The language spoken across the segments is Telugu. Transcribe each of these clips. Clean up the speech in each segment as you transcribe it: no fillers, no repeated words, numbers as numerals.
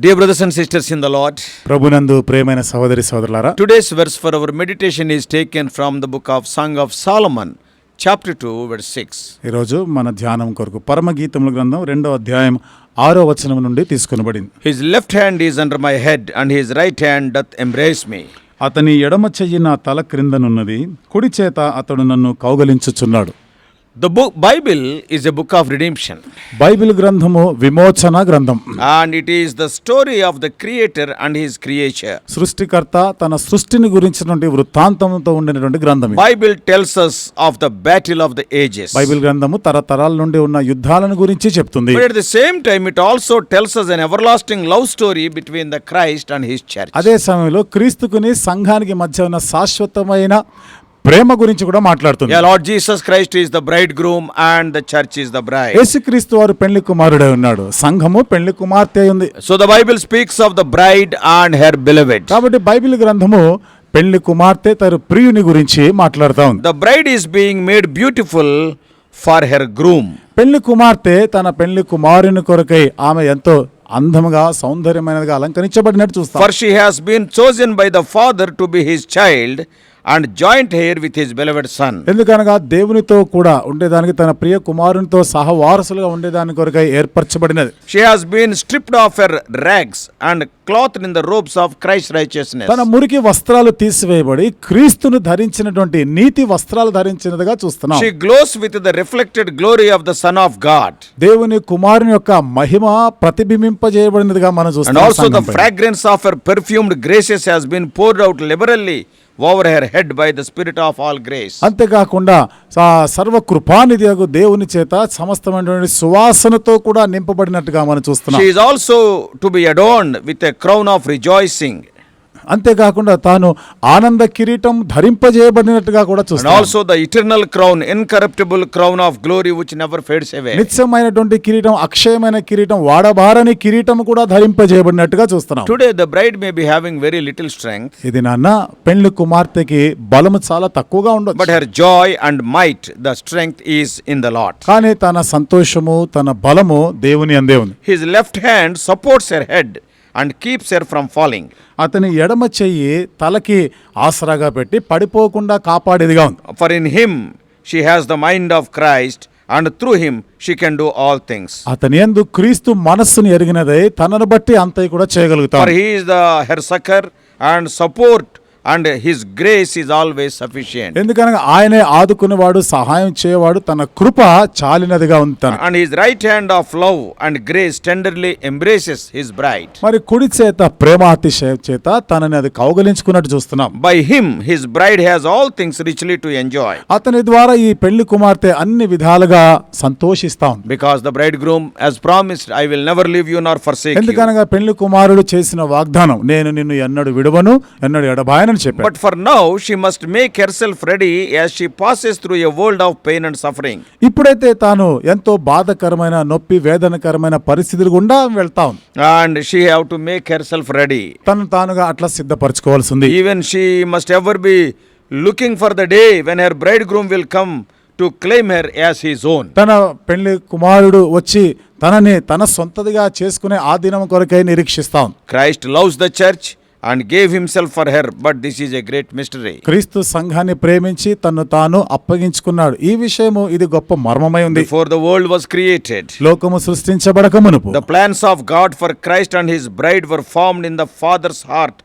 Dear brothers and sisters in the Lord, ప్రభునందు ప్రియమైన సహోదరి సహోదరులారా, today's verse for our meditation is taken from the book of Song of Solomon, chapter 2, verse 6. ఈరోజు మన ధ్యానం కొరకు పరమగీతముల గ్రంథం 2వ అధ్యాయం 6వ వచనం నుండి తీసుకొనబడింది. His left hand is under my head, and his right hand doth embrace me. అతని ఎడమ చెయ్యి నా తల క్రిందనున్నది, కుడి చేత అతడు నన్ను కౌగలించుచున్నాడు. The book Bible is a book of redemption, Bible గ్రంథము విమోచన గ్రంథం, and it is the story of the Creator and his creature. సృష్టికర్త తన సృష్టిని గురించినటువంటి వృత్తాంతంతో ఉండినటువంటి గ్రంథం. Bible tells us of the battle of the ages. Bible గ్రంథము తరతరాల నుండి ఉన్న యుద్ధాలను గురించి చెప్తుంది. But at the same time it also tells us an everlasting love story between the Christ and his church. అదే సమయంలో క్రీస్తుకుని సంఘానికి మధ్య ఉన్న శాశ్వతమైన ప్రేమ గురించి కూడా మాట్లాడుతుంది. Yeah, Lord Jesus Christ is the bridegroom and the church is the bride. యేసుక్రీస్తు వారు పెళ్లి కుమారుడై ఉన్నాడు, సంఘము పెళ్లి కుమార్తె ఉంది. So the Bible speaks of the bride and her beloved. కాబట్టి బైబిల్ గ్రంథము పెళ్లి కుమార్తె తన ప్రియుని గురించి మాట్లాడుతా ఉంది. The bride is being made beautiful for her groom. పెళ్లి కుమార్తె తన పెళ్లి కుమారుని కొరకై ఆమె ఎంతో అందముగా సౌందర్యమైనదిగా అలంకరించబడినట్టు చూస్తాం. For she has been chosen by the Father to be his child and joint heir with his beloved son. ఎందుకనగా దేవునితో కూడా ఉండేదానికి తన ప్రియ కుమారునితో సహవారసులుగా ఉండేదాని కొరకై ఏర్పరచబడినది. She has been stripped of her rags and clothed in the robes of Christ's righteousness. తన మురికి వస్త్రాలు తీసివేయబడి క్రీస్తును ధరించినటువంటి నీతి వస్త్రాలు ధరించినదిగా చూస్తున్నాం. She glows with the reflected glory of the Son of God. దేవుని కుమారుని యొక్క మహిమ ప్రతిబింబింపజేయబడినదిగా మనం And చూస్తున్నాం. also the fragrance of her perfumed graces has been poured out liberally over her head by the Spirit of all grace. అంతేకాకుండా సర్వ కృపానిధియగు దేవుని చేత సమస్తమైనటువంటి సువాసనతో కూడా నింపబడినట్టుగా మనం చూస్తున్నాం. She is also to be adorned with a crown of rejoicing. అంతేకాకుండా తాను ఆనంద కిరీటం ధరింపజేయబడినట్టుగా కూడా And చూస్తున్నాం. also the eternal crown, incorruptible crown of glory which never fades away. నిత్యమైనటువంటి కిరీటం, అక్షయమైన కిరీటం, వాడబారని కిరీటం కూడా ధరింపజేయబడినట్టుగా చూస్తున్నాం. Today the bride may be having very little strength, ఇది నాన్న పెళ్లి కుమార్తెకి బలము చాలా తక్కువగా ఉండదు, but her joy and might, the strength is in the Lord. కానీ తన సంతోషము తన బలము దేవుని అందే ఉంది. His left hand supports her head and keeps her from falling. అతని ఎడమ చెయ్యి తలకి ఆసరాగా పెట్టి పడిపోకుండా కాపాడేదిగా ఉంది. For in him she has the mind of Christ, and through him she can do all things. అతని యందు క్రీస్తు మనస్సును ఎరిగినదై తనను బట్టి అంతై కూడా చేయగలుగుతాడు. For he is her succor and support, and his grace is always sufficient. ఎందుకనగా ఆయనే ఆదుకునేవాడు, సహాయం చేయవాడు, తన కృప చాలినదిగా ఉంది. And his right hand of love and grace tenderly embraces his bride. మరి కుడి చేత ప్రేమాతిశయం చేత తనని అది కౌగలించుకున్నట్టు చూస్తున్నాం. By him his bride has all things richly to enjoy. అతని ద్వారా ఈ పెళ్లి కుమార్తె అన్ని విధాలుగా సంతోషిస్తాం. Because the bridegroom has promised, I will never leave you nor forsake you. ఎందుకనగా పెళ్లి కుమారుడు చేసిన వాగ్దానం, నేను నిన్ను ఎన్నడూ విడువను ఎన్నడూ ఎడబాయను. But for now she must make herself ready as she passes through a world of pain and suffering. ఇప్పుడైతే తాను ఎంతో బాధకరమైన నొప్పి వేదనకరమైన పరిస్థితులు గుండా వెళ్తాం. And she have to make herself ready. తను తానుగా అట్లా సిద్ధపరచుకోవాల్సింది. Even she must ever be looking for the day when her bridegroom will come to claim her as his own. తన పెళ్లి కుమారుడు వచ్చి తనని తన సొంతదిగా చేసుకునే ఆ దినం కొరకై నిరీక్షిస్తాం. Christ loves the church and gave himself for her, but this is a great mystery. క్రీస్తు సంఘాన్ని ప్రేమించి తన్ను తాను అప్పగించుకున్నాడు. ఈ విషయము ఇది గొప్ప మర్మమై ఉంది. Before the world was created, లోకము సృష్టించబడక మునుపు the plans of God for Christ and his bride were formed in the Father's heart.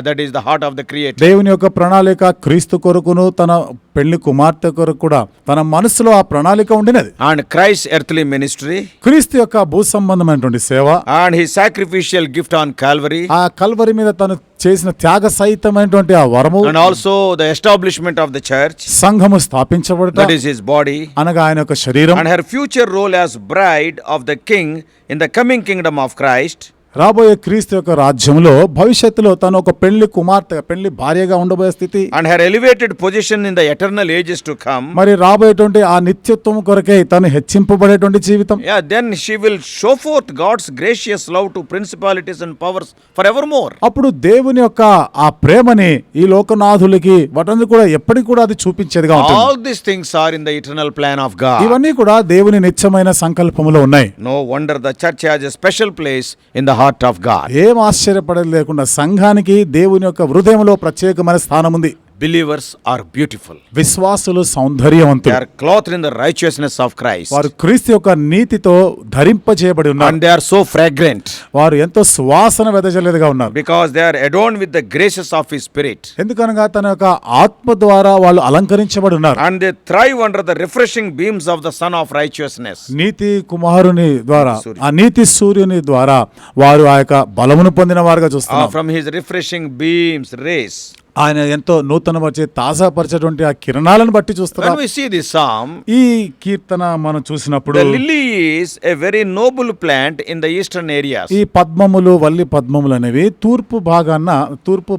That is the heart of the Creator. దేవుని యొక్క ప్రణాళిక క్రీస్తు కొరకును తన పెళ్లి కుమార్తె కొరకు కూడా తన మనసులో ఆ ప్రణాళిక ఉండినది. And Christ's earthly ministry, క్రీస్తు యొక్క భూ సంబంధమైనటువంటి సేవ, and his sacrificial gift on Calvary, ఆ కల్వరి మీద తను చేసిన త్యాగ సహితమైనటువంటి ఆ వరము, and also the establishment of the church, సంఘము స్థాపించబడట, that is his body, అనగా ఆయన యొక్క శరీరం, and her future role as bride of the king in the coming kingdom of Christ. రాబోయే క్రీస్తు యొక్క రాజ్యంలో భవిష్యత్తులో తను ఒక పెళ్లి కుమార్తె, పెళ్లి భార్యగా ఉండబోయే స్థితి, and her elevated position in the eternal ages to come. మరి రాబోయేటువంటి ఆ నిత్యత్వం కొరకై తను హెచ్చింపబడేటువంటి జీవితం. Yeah, then she will show forth God's gracious love to principalities and powers forevermore. అప్పుడు దేవుని యొక్క ఆ ప్రేమని ఈ లోకనాథులకి వాటన్ని కూడా ఎప్పటికి కూడా అది చూపించేదిగా ఉంటుంది. All these things are in the eternal plan of God. ఇవన్నీ కూడా దేవుని నిత్యమైన సంకల్పములో ఉన్నాయి. No wonder the church has a special place in the heart heart of God. ఏం ఆశ్చర్యపడేది లేకుండా సంఘానికి దేవుని యొక్క హృదయంలో ప్రత్యేకమైన స్థానం ఉంది. Believers are beautiful. విశ్వాసులు They సౌందర్యవంతులు. are clothed in the righteousness of Christ. వారు క్రీస్తు యొక్క నీతితో ధరింపజేయబడి ఉన్నారు. And they are so fragrant వారు ఎంతో సువాసన వెదజల్లేదిగా ఉన్నారు. because they are adorned with the graces of His Spirit. ఎందుకనగా తన యొక్క ఆత్మ ద్వారా వాళ్ళు అలంకరించబడి ఉన్నారు. And they thrive under the refreshing beams of the Sun of Righteousness. నీతి కుమారుని ద్వారా, ఆ నీతి సూర్యుని ద్వారా వారు ఆ యొక్క బలమును పొందిన వారుగా చూస్తున్నారు. From His refreshing beams, rays. ఆయన ఎంతో నూతనపరిచే తాజాపరిచేటువంటి ఆ కిరణాలను బట్టి When చూస్తున్నాం. we see this psalm, ఈ కీర్తన మనం చూసినప్పుడు the lily is a very noble plant in the eastern areas. ఈ పద్మములు, వల్లి పద్మములు అనేవి తూర్పు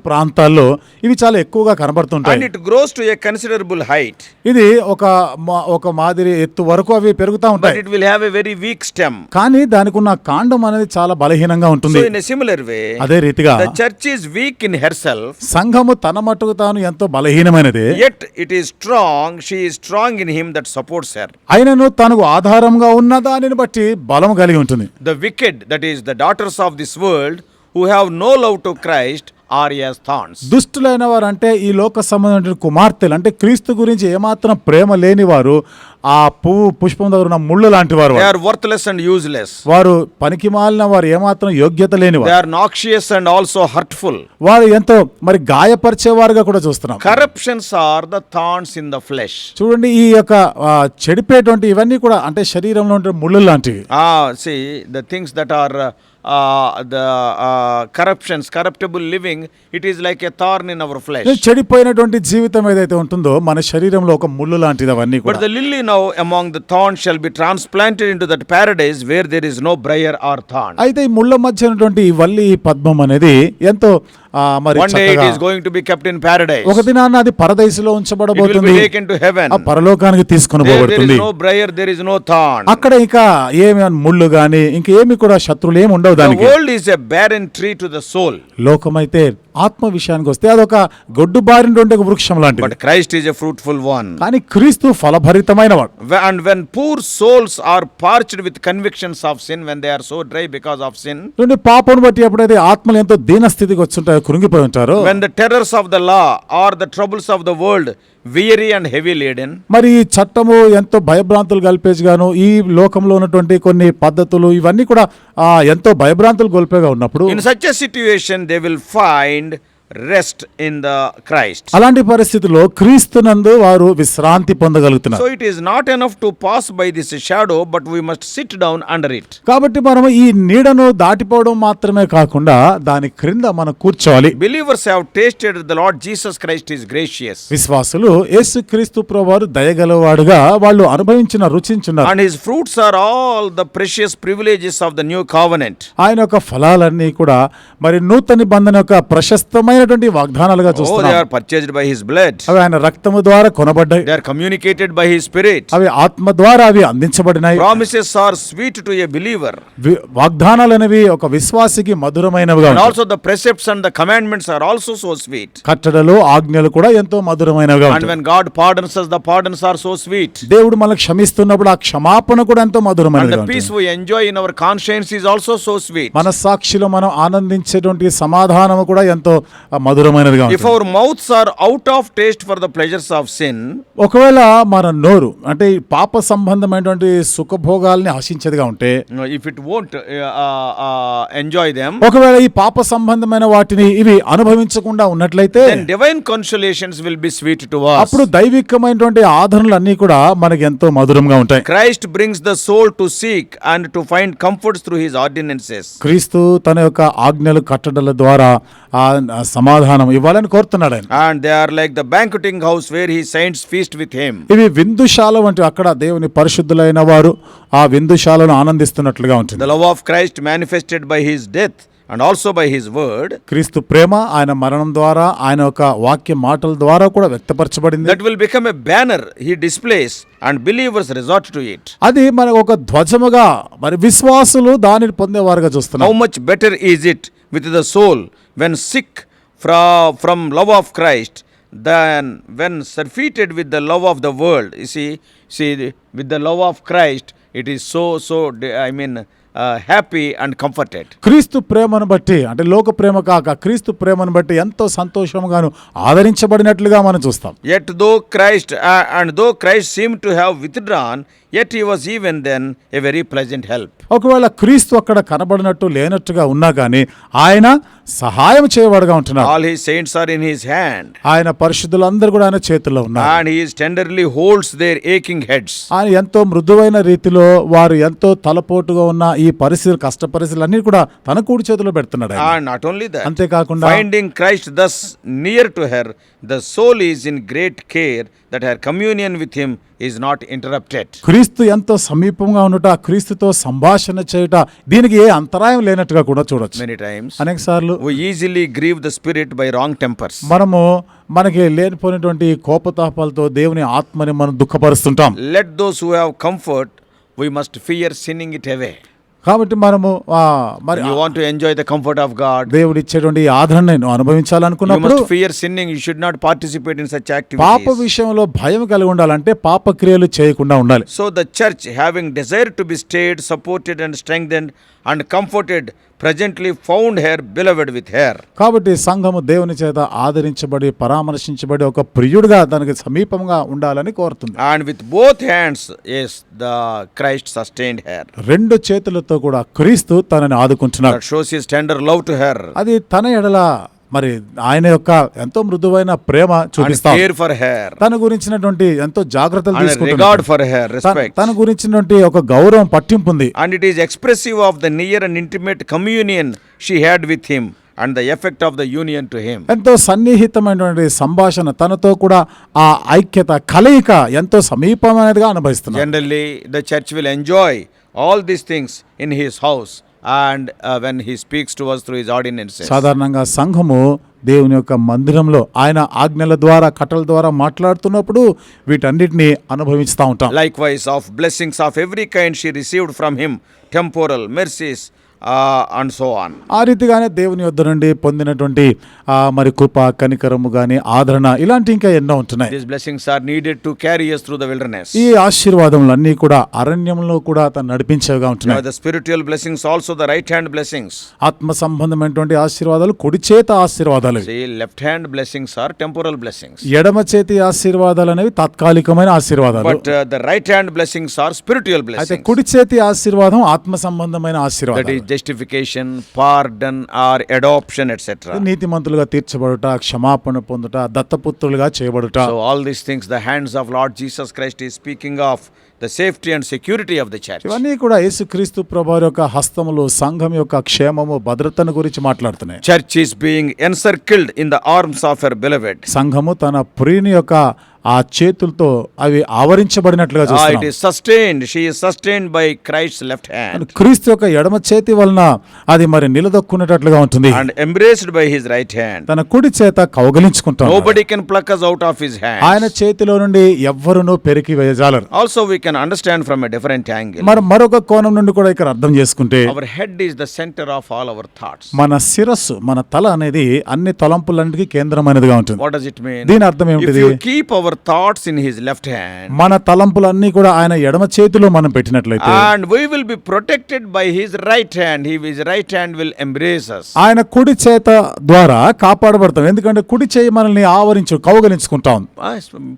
ప్రాంతాల్లో ఇవి చాలా ఎక్కువగా And కనబడుతుంటాయి. it grows to a considerable height. ఇది ఒక మాదిరి ఎత్తు వరకు అవి పెరుగుతూ But ఉంటాయి. it will have a very weak stem. కానీ దానికి ఉన్న కాండం అనేది చాలా బలహీనంగా ఉంటుంది. So in a similar way, అదే రీతిగా the church is weak in herself, సంఘము తన మట్టుకు తాను ఎంతో బలహీనమైనది. yet it is strong. She is strong in Him that supports her. అయినను తనకు ఆధారంగా ఉన్న దానిని బట్టి బలము కలిగి ఉంటుంది. The wicked, that is the daughters of this world, who have no love to Christ, are as thorns. దుష్టులైన వారు అంటే ఈ లోక సంబంధమైన కుమార్తెలు, అంటే క్రీస్తు గురించి ఏమాత్రం ప్రేమ లేని వారు ఆ పుష్పం దగ్గర ఉన్న ముళ్ళు లాంటి వారు. They are worthless and useless. వారు పనికి మాలిన వారు, ఏమాత్రం యోగ్యత లేని They వారు. are noxious and also hurtful. వారు ఎంతో మరి గాయపరిచేవారుగా కూడా చూస్తున్నాం. Corruptions are the thorns in the flesh. చూడండి, ఈ యొక్క చెడిపేటువంటి ఇవన్నీ కూడా అంటే శరీరంలో ఉండే ముళ్ళు లాంటివి. See, the things that are the corruptions, corruptible living, it is like a thorn in our flesh. చెడిపోయినటువంటి జీవితం ఏదైతే ఉంటుందో మన శరీరంలో ఒక ముళ్ళు లాంటిది అవన్నీ But కూడా. the lily now among the thorns shall be transplanted into that paradise where there is no briar or thorn. అయితే ఈ ముళ్ళ మధ్య ఉన్నటువంటి ఈ వల్లి పద్మం అనేది ఎంతో మరి One day it చక్కగా is going to be kept in paradise. ఒక దినాన అది పరదేశంలో It will ఉంచబడబోతుంది. be taken to heaven. ఆ పరలోకానికి తీసుకొని There is పోబడుతుంది. no briar, there is no thorn. అక్కడ ఇంకా ఏమి ముళ్ళు గాని ఇంకేమి కూడా శత్రువులు ఏమి ఉండవు The దానికి. world is a barren tree to the soul. లోకమైతే ఆత్మ విషయానికి వస్తే అదొక గొడ్డు బారినటువంటి ఒక వృక్షం లాంటిది. But Christ is a fruitful one. కానీ క్రీస్తు ఫలభరితమైన వాడు. And when poor souls are parched with convictions of sin, when they are so dry because of sin, చూడండి, పాపను బట్టి ఎప్పుడైతే ఆత్మలు ఎంతో దీన స్థితికి వచ్చుంటాయో, కృంగిపోయి ఉంటారో, when the terrors of the law or the troubles of the world weary and heavy laden, మరి ఈ చట్టము ఎంతో భయభ్రాంతులు కల్పేసిగాను ఈ లోకంలో ఉన్నటువంటి కొన్ని పద్ధతులు ఇవన్నీ కూడా ఎంతో భయభ్రాంతులు గొల్పేగా ఉన్నప్పుడు, in such a situation they will find rest in the Christ. అలాంటి పరిస్థితుల్లో క్రీస్తునందు వారు విశ్రాంతి పొందగలుగుతున్నారు. So it is not enough to pass by this shadow, but we must sit down under it. కాబట్టి మనము ఈ నీడను దాటిపోవడం మాత్రమే కాకుండా దాని క్రింద మనం కూర్చోవాలి. Believers have tasted that the Lord Jesus Christ is gracious, విశ్వాసులు యేసుక్రీస్తు ప్రభువారు దయగలవాడుగా వాళ్ళు రుచించున్నారు. and His fruits are all the precious privileges of the new covenant. ఆయన యొక్క ఫలాలన్నీ కూడా మరి నూతన నిబంధన యొక్క ప్రశస్తమైనటువంటి వాగ్దానాలుగా Oh, they చూస్తున్నాం. are purchased by His blood. అవి ఆయన రక్తము ద్వారా కొనబడ్డాయి. They are communicated by His Spirit. అవి ఆత్మ ద్వారా అవి అందించబడినాయి. Promises are sweet to a believer. వాగ్దానాలు అనేవి ఒక విశ్వాసికి మధురమైనవిగా And ఉంటాయి. also the precepts and the commandments are also so sweet. కట్టడలు ఆజ్ఞలు కూడా ఎంతో మధురమైనవిగా And ఉంటాయి. when God pardons us, the pardons are so sweet. దేవుడు మనల్ని క్షమిస్తున్నప్పుడు ఆ క్షమాపణ కూడా ఎంతో And మధురమైనదిగా the peace ఉంటుంది. we enjoy in our conscience is also so sweet. మన సాక్షిలో మనం ఆనందించేటువంటి సమాధానము కూడా ఎంతో మధురమైనదిగా If ఉంటుంది. our mouths are out of taste for the pleasures of sin, ఒకవేళ మన నోరు అంటే ఈ పాప సంబంధమైనటువంటి సుఖభోగాల్ని ఆశించేదిగా ఉంటే, if it won't enjoy them, ఒకవేళ ఈ పాప సంబంధమైన వాటిని ఇవి అనుభవించకుండా ఉన్నట్లయితే, then divine consolations will be sweet to us. అప్పుడు దైవికమైనటువంటి ఆదరణలు అన్నీ కూడా మనకి ఎంతో మధురంగా ఉంటాయి. Christ brings the soul to seek and to find comforts through His ordinances. క్రీస్తు తన యొక్క ఆజ్ఞలు కట్టడల ద్వారా ఆ సమాధానం ఇవ్వాలని కోరుతున్నాడు ఆయన. And they are like the banqueting house where His saints feast with Him. ఇవి విందుశాల వంటి, అక్కడ దేవుని పరిశుద్ధులైన వారు ఆ విందుశాలను ఆనందిస్తున్నట్లుగా ఉంటుంది. The love of Christ manifested by His death and also by His word, క్రీస్తు ప్రేమ ఆయన మరణం ద్వారా, ఆయన యొక్క వాక్య మాటల ద్వారా కూడా వ్యక్తపరచబడింది. that will become a banner He displays and believers resort to it. అది మనకు ఒక ధ్వజముగా మరి విశ్వాసులు దానిని పొందేవారుగా చూస్తున్నాం. How much better is it with the soul when sick from love of Christ than when surfeited with the love of the world. You see, with the love of Christ, it is so happy and comforted. క్రీస్తు ప్రేమను బట్టి అంటే లోక ప్రేమ కాక క్రీస్తు ప్రేమను బట్టి ఎంతో సంతోషంగాను ఆదరించబడినట్లుగా మనం చూస్తాం. Yet though Christ seemed to have withdrawn, yet he was even then a very pleasant help. ఒకవేళ క్రీస్తు అక్కడ కనబడినట్టు లేనట్టుగా ఉన్నా కానీ ఆయన సహాయం చేయవాడుగా ఉంటున్నాడు. All his saints are in his hand, ఆయన పరిశుద్ధులందరూ కూడా ఆయన చేతుల్లో ఉన్నారు. and he tenderly holds their aching heads. ఆయన ఎంతో మృదువైన రీతిలో వారు ఎంతో తలపోటుగా ఉన్న ఈ కష్ట పరిస్థితులన్నీ కూడా తన కూడి చేతిలో పెడుతున్నాడు ఆయన. And not only that, అంతేకాకుండా finding Christ thus near to her, the soul is in great care that her communion with him is not interrupted. క్రీస్తు ఎంతో సమీపంగా ఉండుట, క్రీస్తుతో సంభాషణ చేయుట, దీనికి ఏ అంతరాయం లేనట్టుగా కూడా చూడొచ్చు. Many times అనేక సార్లు we easily grieve the spirit by wrong tempers. మనకి లేనిపోయినటువంటి కోపతాపాలతో దేవుని ఆత్మని మనం దుఃఖపరుస్తుంటాం. Let those who have comfort, we must fear sinning it away. కాబట్టి మనము మరి You want to enjoy the comfort of God, దేవుడు ఇచ్చేటువంటి ఈ ఆదరణను you అనుభవించాలనుకున్నప్పుడు must fear sinning. You should not participate in such పాప activities. విషయంలో భయం కలిగి ఉండాలంటే పాప క్రియలు చేయకుండా ఉండాలి. So the church, having desired to be stayed, supported and strengthened and comforted, presently found her beloved with her. కాబట్టి సంఘము దేవుని చేత ఆదరించబడి పరామర్శించబడి ఒక ప్రియుడిగా దానికి సమీపంగా ఉండాలని కోరుతుంది. And with both hands, yes, the Christ sustained her. రెండు చేతులతో కూడా క్రీస్తు తనని ఆదుకుంటున్నాడు. That shows his tender love to her అది తన ఎడల మరి ఆయన యొక్క ఎంతో మృదువైన ప్రేమ and చూపిస్తాడు. care for her తన గురించినటువంటి ఎంతో జాగ్రత్తలు and regard తీసుకుంటున్నాడు. for her, respect. తన గురించినటువంటి ఒక గౌరవం పట్టింపు ఉంది. And it is expressive of the near and intimate communion she had with him and the effect of the union to him. ఎంతో సన్నిహితమైనటువంటి సంభాషణ, తనతో కూడా ఆ ఐక్యత కలయిక ఎంతో సమీపమైనదిగా అనుభవిస్తున్నారు. Generally, the church will enjoy all these things in his house and when he speaks to us through his ordinances. సాధారణంగా సంఘము దేవుని యొక్క మందిరంలో ఆయన ఆజ్ఞల ద్వారా కట్టల ద్వారా మాట్లాడుతున్నప్పుడు వీటన్నిటిని అనుభవిస్తూ ఉంటాం. Likewise, of blessings of every kind she received from him, temporal mercies and so on. ఆ రీతిగానే దేవుని యొద్ద నుండి పొందినటువంటి మరి కృప, కనికరము గాని, ఆదరణ, ఇలాంటి ఇంకా ఎన్నో ఉంటున్నాయి. These blessings are needed to carry us through the wilderness. ఈ ఆశీర్వాదములన్నీ కూడా అరణ్యంలో కూడా తను నడిపించేవిగా ఉంటున్నాయి. The spiritual blessings also, the right hand blessings. ఆత్మ సంబంధమైనటువంటి ఆశీర్వాదాలు కుడి చేత ఆశీర్వాదాలు. See, left hand blessings are temporal blessings. ఎడమ చేతి ఆశీర్వాదాలు అనేవి తాత్కాలికమైన ఆశీర్వాదాలు. But the right hand blessings are spiritual అయితే blessings. కుడి చేతి ఆశీర్వాదం ఆత్మ సంబంధమైన That ఆశీర్వాదం. is justification, pardon or adoption, etc. నీతిమంతులుగా తీర్చబడుట, క్షమాపణ పొందుట, దత్తపుత్రులుగా చేయబడుట. So all these things, the hands of Lord Jesus Christ is speaking of the safety and security of the church. ఇవన్నీ కూడా యేసుక్రీస్తు ప్రభువారి యొక్క హస్తములు సంఘం యొక్క క్షేమము భద్రతను గురించి మాట్లాడుతున్నాయి. Church is being encircled in the arms of her beloved. సంఘము తన ప్రియుని యొక్క ఆ చేతులతో అవి ఆవరించబడినట్లుగా It చూస్తున్నాం. is sustained. She is sustained by Christ's left hand క్రీస్తు యొక్క ఎడమ చేతి వలన అది మరి నిలదొక్కునేటట్లుగా ఉంటుంది. and embraced by his right hand. తన కుడి చేత కౌగలించుకుంటాం. Nobody can pluck us out of his hand. ఆయన చేతిలో నుండి ఎవ్వరునూ పెరికి వేయజాలరు. Also, we can understand from a different angle. మరొక కోణం నుండి కూడా ఇక్కడ అర్థం చేసుకుంటే Our head is the center of all our thoughts. మన శిరస్సు, మన తల అనేది అన్ని తలంపులన్నిటికీ కేంద్రమైనదిగా ఉంటుంది. What does it mean? దీని అర్థం If ఏమిటిది? you keep our thoughts in his left hand, మన తలంపులన్నీ కూడా ఆయన ఎడమ చేతిలో మనం పెట్టినట్లయితే and we will be protected by his right hand. His right hand will embrace us. ఆయన కుడి చేత ద్వారా కాపాడబడతాం. ఎందుకంటే కుడి చేయి మనల్ని కౌగలించుకుంటాం.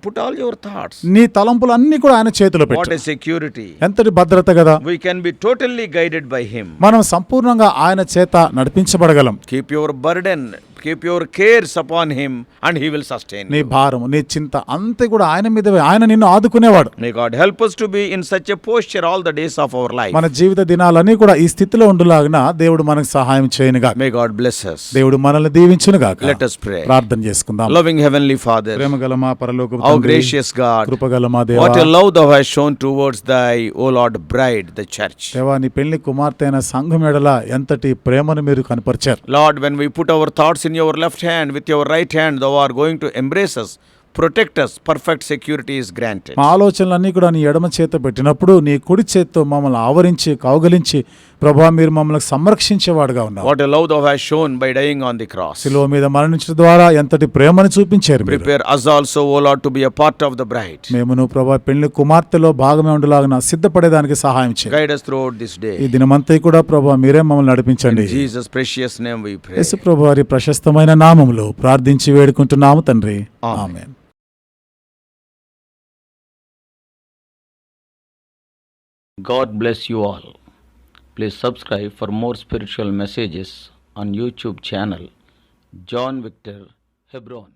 Put all your thoughts. నీ తలంపులన్నీ కూడా ఆయన చేతిలో What పెట్టు. a security. ఎంతటి భద్రత కదా. We can be totally guided by him. మనం సంపూర్ణంగా ఆయన చేత నడిపించబడగలం. Keep your burden, keep your cares upon him and he will sustain నీ you. భారం, నీ చింత అంతే కూడా ఆయన మీదవే. ఆయన నిన్ను ఆదుకునేవాడు. May God help us to be in such a posture all the days of our life. మన జీవిత దినాలన్నీ కూడా ఈ స్థితిలో ఉండులాగిన దేవుడు మనకు సహాయం చేయనుగా. May God bless us. దేవుడు మనల్ని దీవించునుగాక. Let us pray. ప్రార్థన చేసుకుందాం. Loving Heavenly Father, ప్రేమగల మా పరలోకపు how తండ్రి, gracious God, కృపగల మా what a దేవా, love thou hast shown towards thy, O Lord, bride, the church. దేవా నీ పెళ్లి కుమార్తె అయిన సంఘం ఎడల ఎంతటి ప్రేమను మీరు కనపరిచారు. Lord, when we put our thoughts in your left hand, with your right hand, thou art going to embrace us, protect us, perfect security is granted. మా ఆలోచనలన్నీ కూడా నీ ఎడమ చేత పెట్టినప్పుడు నీ కుడి చేత్తో మమ్మల్ని ఆవరించి కౌగలించి ప్రభా మీరు మమ్మల్ని సంరక్షించేవాడుగా ఉన్నారు. What a love thou hast shown by dying on the cross. శిలువ మీద మరణించడం ద్వారా ఎంతటి ప్రేమను చూపించారు మీరు. Prepare us also, O Lord, to be a part of the bride. మేమును ప్రభా పెళ్లి కుమార్తెలో భాగమే ఉండలాగిన సిద్ధపడేదానికి సహాయం చేయండి. Guide us throughout this day. ఈ దినమంతా కూడా ప్రభా మీరే మమ్మల్ని నడిపించండి. In Jesus' precious name we pray. యేసు ప్రభు వారి ప్రశస్తమైన నామములో ప్రార్థించి వేడుకుంటున్నాము తండ్రి. ఆమేన్. God bless you all. Please subscribe for more spiritual messages on YouTube channel John Victor Hebron.